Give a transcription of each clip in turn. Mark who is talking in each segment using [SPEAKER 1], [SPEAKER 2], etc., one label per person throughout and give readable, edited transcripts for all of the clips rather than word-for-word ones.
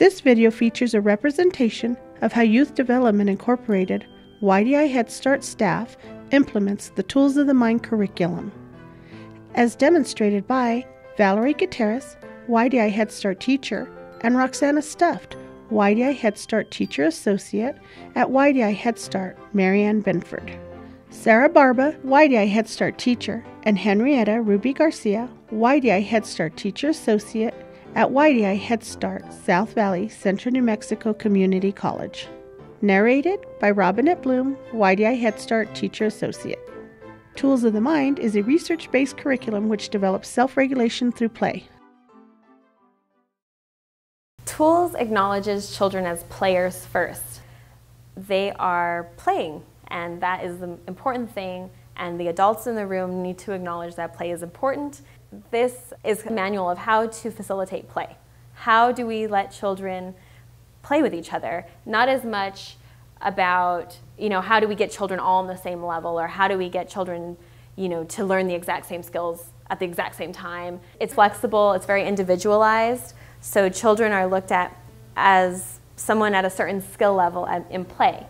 [SPEAKER 1] This video features a representation of how Youth Development Incorporated YDI Head Start staff implements the Tools of the Mind curriculum. As demonstrated by Valerie Gutierrez, YDI Head Start teacher, and Roxana Stuft, YDI Head Start teacher associate at YDI Head Start, Marianne Benford. Sarah Barba, YDI Head Start teacher, and Henrietta Ruby Garcia, YDI Head Start teacher associate at YDI Head Start, South Valley, Central New Mexico Community College. Narrated by Robinette Bloom, YDI Head Start teacher associate. Tools of the Mind is a research-based curriculum which develops self-regulation through play.
[SPEAKER 2] Tools acknowledges children as players first. They are playing, and that is the important thing, and the adults in the room need to acknowledge that play is important. This is a manual of how to facilitate play. How do we let children play with each other? Not as much about, how do we get children all on the same level, or how do we get children, to learn the exact same skills at the exact same time. It's flexible, it's very individualized, so children are looked at as someone at a certain skill level in play.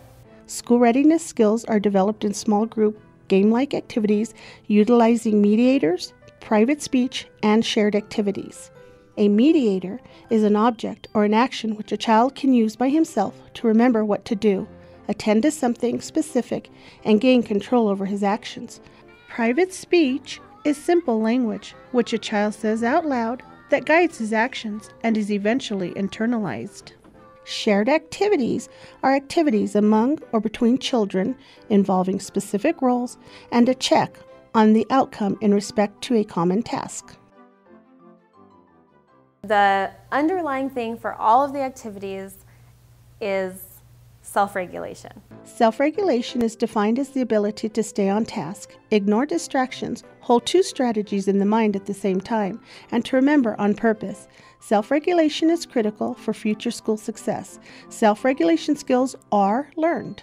[SPEAKER 1] School readiness skills are developed in small group, game-like activities utilizing mediators, private speech, and shared activities. A mediator is an object or an action which a child can use by himself to remember what to do, attend to something specific, and gain control over his actions. Private speech is simple language which a child says out loud that guides his actions and is eventually internalized. Shared activities are activities among or between children involving specific roles and a check on the outcome in respect to a common task.
[SPEAKER 2] The underlying thing for all of the activities is self-regulation.
[SPEAKER 1] Self-regulation is defined as the ability to stay on task, ignore distractions, hold two strategies in the mind at the same time, and to remember on purpose. Self-regulation is critical for future school success. Self-regulation skills are learned.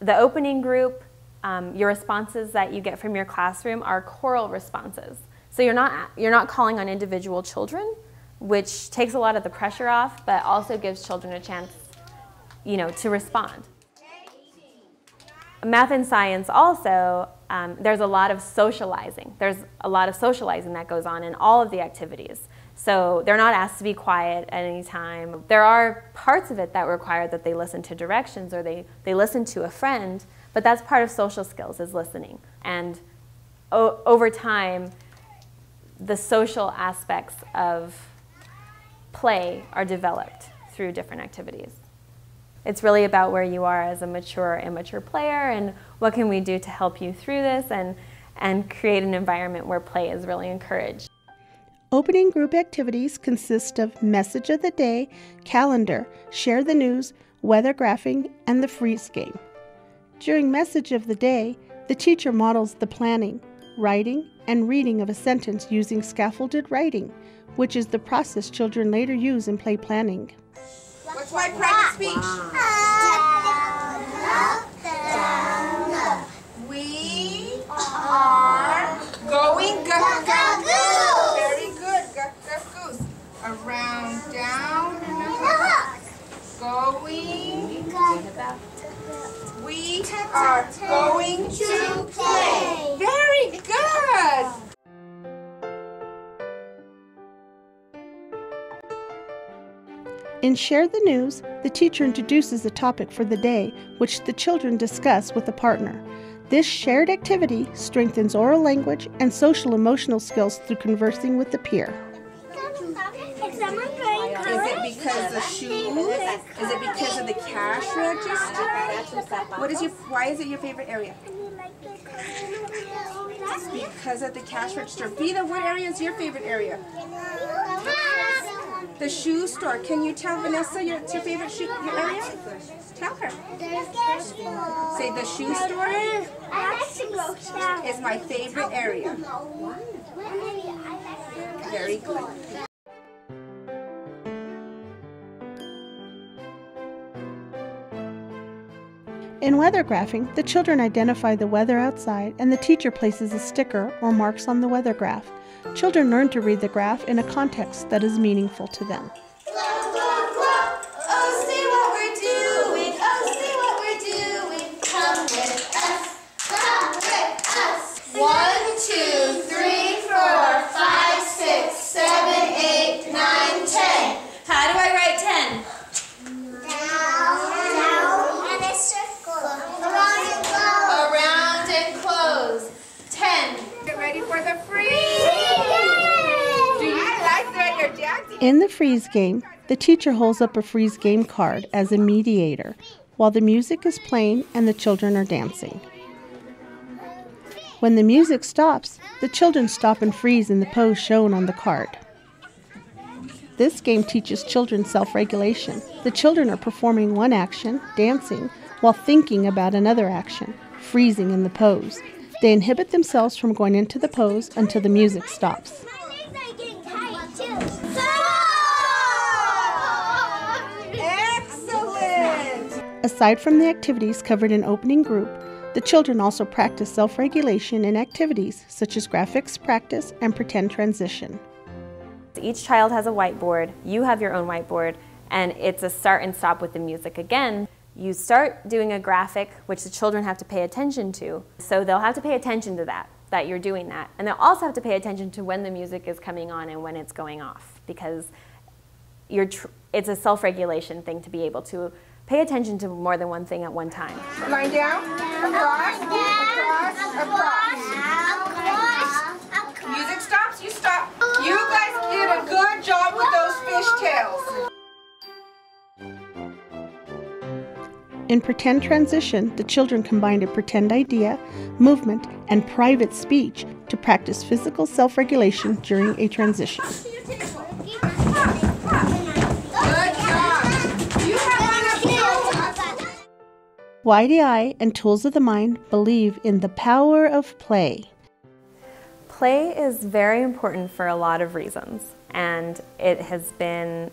[SPEAKER 2] The opening group, your responses that you get from your classroom are choral responses. So you're not calling on individual children, which takes a lot of the pressure off, but also gives children a chance, to respond. Math and science also, there's a lot of socializing. There's a lot of socializing that goes on in all of the activities. So they're not asked to be quiet at any time. There are parts of it that require that they listen to directions or they listen to a friend, but that's part of social skills, is listening. And over time, the social aspects of play are developed through different activities. It's really about where you are as a mature or immature player and what can we do to help you through this and create an environment where play is really encouraged.
[SPEAKER 1] Opening group activities consist of message of the day, calendar, share the news, weather graphing, and the freeze game. During message of the day, the teacher models the planning, writing, and reading of a sentence using scaffolded writing, which is the process children later use in play planning.
[SPEAKER 3] What's my private speech? We are going goose. Very good, goose. Around, down, and up. Going. We are going to play. Very good.
[SPEAKER 1] In Share the News, the teacher introduces a topic for the day, which the children discuss with a partner. This shared activity strengthens oral language and social emotional skills through conversing with the peer.
[SPEAKER 3] Is it because the shoes? Is it because of the cash register? Why is it your favorite area? It's because of the cash register. Vida, what area is your favorite area? The shoe store. Can you tell Vanessa your favorite your area? Tell her. Say the shoe store is my favorite area. Very good.
[SPEAKER 1] In weather graphing, the children identify the weather outside and the teacher places a sticker or marks on the weather graph. Children learn to read the graph in a context that is meaningful to them. In the freeze game, the teacher holds up a freeze game card as a mediator while the music is playing and the children are dancing. When the music stops, the children stop and freeze in the pose shown on the card. This game teaches children self-regulation. The children are performing one action, dancing, while thinking about another action, freezing in the pose. They inhibit themselves from going into the pose until the music stops.
[SPEAKER 3] Excellent!
[SPEAKER 1] Aside from the activities covered in opening group, the children also practice self-regulation in activities such as graphics practice and pretend transition.
[SPEAKER 2] Each child has a whiteboard, you have your own whiteboard, and it's a start and stop with the music again. You start doing a graphic, which the children have to pay attention to. So they'll have to pay attention to that you're doing that. And they'll also have to pay attention to when the music is coming on and when it's going off, because it's a self-regulation thing to be able to pay attention to more than one thing at one time.
[SPEAKER 3] Line down, across, across. Music stops, you stop. You guys did a good job with those fishtails.
[SPEAKER 1] In pretend transition, the children combined a pretend idea, movement, and private speech to practice physical self-regulation during a transition.
[SPEAKER 3] Good job. You have one of those.
[SPEAKER 1] YDI and Tools of the Mind believe in the power of play.
[SPEAKER 2] Play is very important for a lot of reasons, and it has been,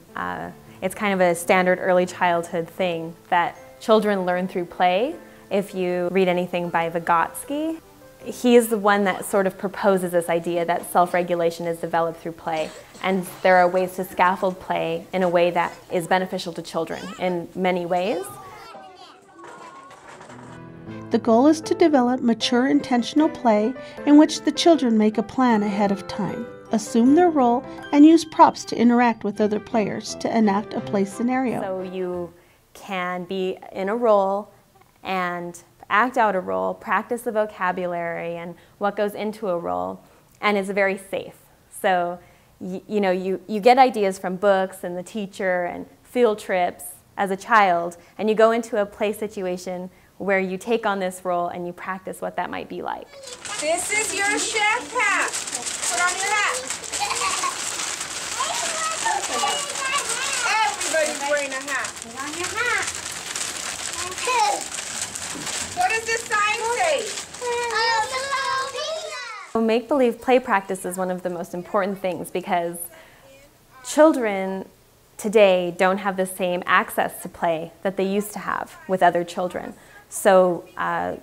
[SPEAKER 2] it's kind of a standard early childhood thing that children learn through play. If you read anything by Vygotsky, he is the one that sort of proposes this idea that self-regulation is developed through play, and there are ways to scaffold play in a way that is beneficial to children in many ways.
[SPEAKER 1] The goal is to develop mature, intentional play in which the children make a plan ahead of time, assume their role, and use props to interact with other players to enact a play scenario.
[SPEAKER 2] So you can be in a role and act out a role, practice the vocabulary and what goes into a role, and it's very safe. So you get ideas from books and the teacher and field trips as a child, and you go into a play situation where you take on this role and you practice what that might be like.
[SPEAKER 3] This is your chef hat. Put on your hat. Everybody's wearing a hat.
[SPEAKER 4] Put on your hat.
[SPEAKER 3] What does this sign say?
[SPEAKER 2] Make-believe play practice is one of the most important things because children today don't have the same access to play that they used to have with other children. So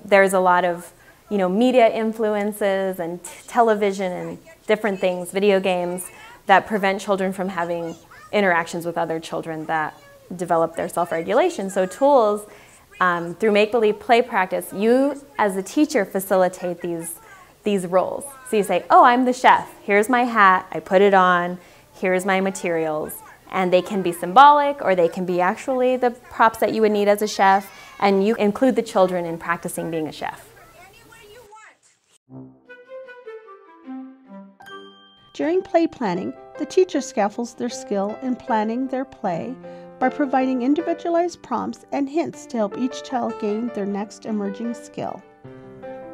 [SPEAKER 2] there's a lot of media influences and television and different things, video games, that prevent children from having interactions with other children that develop their self-regulation. So tools, through make-believe play practice, you as a teacher facilitate these roles. So you say, oh, I'm the chef. Here's my hat. I put it on. Here's my materials. And they can be symbolic or they can be actually the props that you would need as a chef. And you include the children in practicing being a chef.
[SPEAKER 1] During play planning, the teacher scaffolds their skill in planning their play by providing individualized prompts and hints to help each child gain their next emerging skill.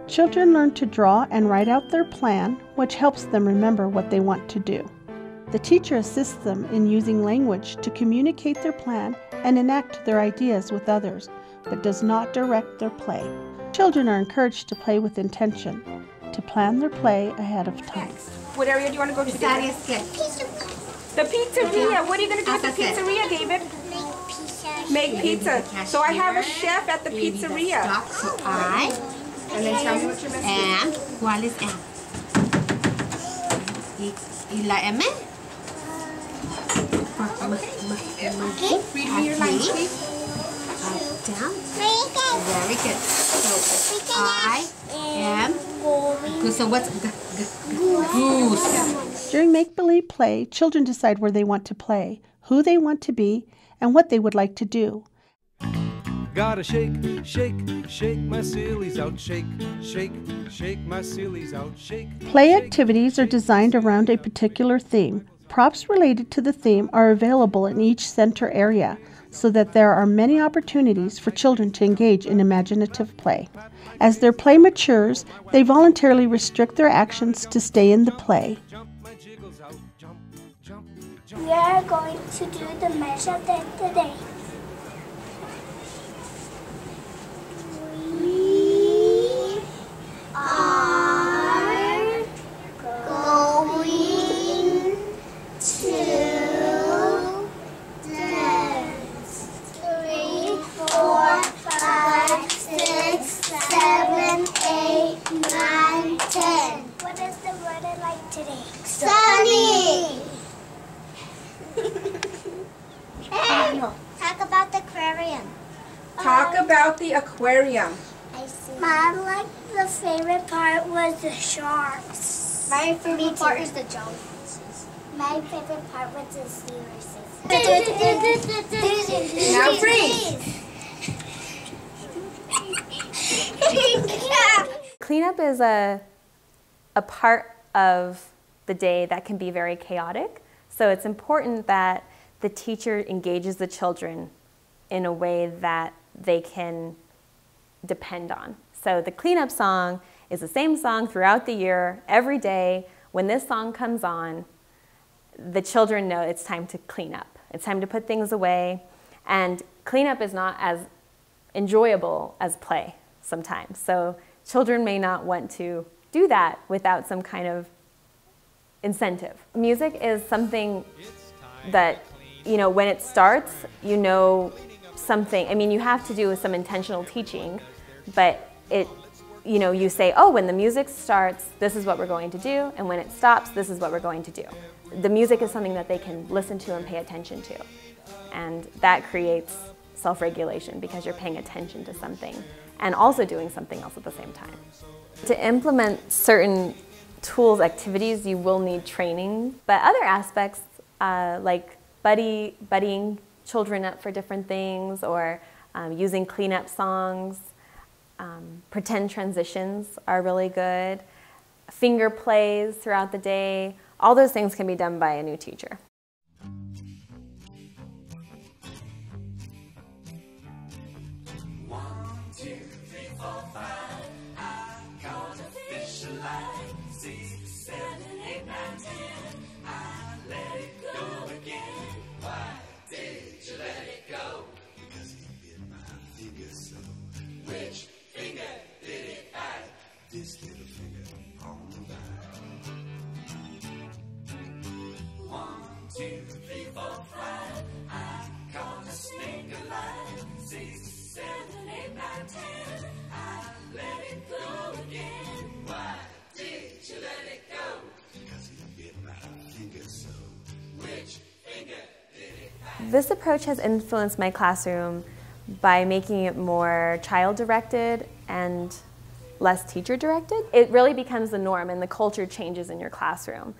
[SPEAKER 1] Children learn to draw and write out their plan, which helps them remember what they want to do. The teacher assists them in using language to communicate their plan and enact their ideas with others, but does not direct their play. Children are encouraged to play with intention, to plan their play ahead of time.
[SPEAKER 3] What area do you want to go to? The pizzeria. What are you going to do at the pizzeria, David? Make pizza. So I have a chef at the pizzeria.
[SPEAKER 4] So I
[SPEAKER 3] And then tell me what you're missing.
[SPEAKER 4] am. ¿Cuál es M? ¿Y la M?
[SPEAKER 3] Read me your lines, please.
[SPEAKER 4] Down. Very good. So I am. So what's goose?
[SPEAKER 1] During make-believe play, children decide where they want to play, who they want to be, and what they would like to do.
[SPEAKER 5] Gotta shake, shake, shake my sillies out. Shake, shake, shake my sillies out. Shake.
[SPEAKER 1] Play activities are designed around a particular theme, props related to the theme are available in each center area, so that there are many opportunities for children to engage in imaginative play. As their play matures, they voluntarily restrict their actions to stay in the play.
[SPEAKER 6] We are going to do the measure day today. We are going to dance. 3, 4, 5, 6, 7, 8, 9, 10. What is the weather like today? Sunny! Hey, talk about the aquarium.
[SPEAKER 3] Talk about the aquarium.
[SPEAKER 6] I see. My the favorite part was the sharks. My favorite part is the jellyfishes. My favorite part was the seahorses.
[SPEAKER 3] Now freeze.
[SPEAKER 2] Cleanup is a part of the day that can be very chaotic. So it's important that the teacher engages the children in a way that they can depend on. So the cleanup song is the same song throughout the year, every day. When this song comes on, the children know it's time to clean up. It's time to put things away. And cleanup is not as enjoyable as play sometimes. So children may not want to do that without some kind of incentive. Music is something that, you know, when it starts, you know something. I mean, you have to do some intentional teaching, but you know, you say, oh, when the music starts, this is what we're going to do, and when it stops, this is what we're going to do. The music is something that they can listen to and pay attention to, and that creates self-regulation because you're paying attention to something and also doing something else at the same time. To implement certain tools, activities, you will need training, but other aspects like buddying children up for different things, or using cleanup songs, pretend transitions are really good, finger plays throughout the day, all those things can be done by a new teacher. This approach has influenced my classroom by making it more child-directed and less teacher-directed. It really becomes the norm and the culture changes in your classroom.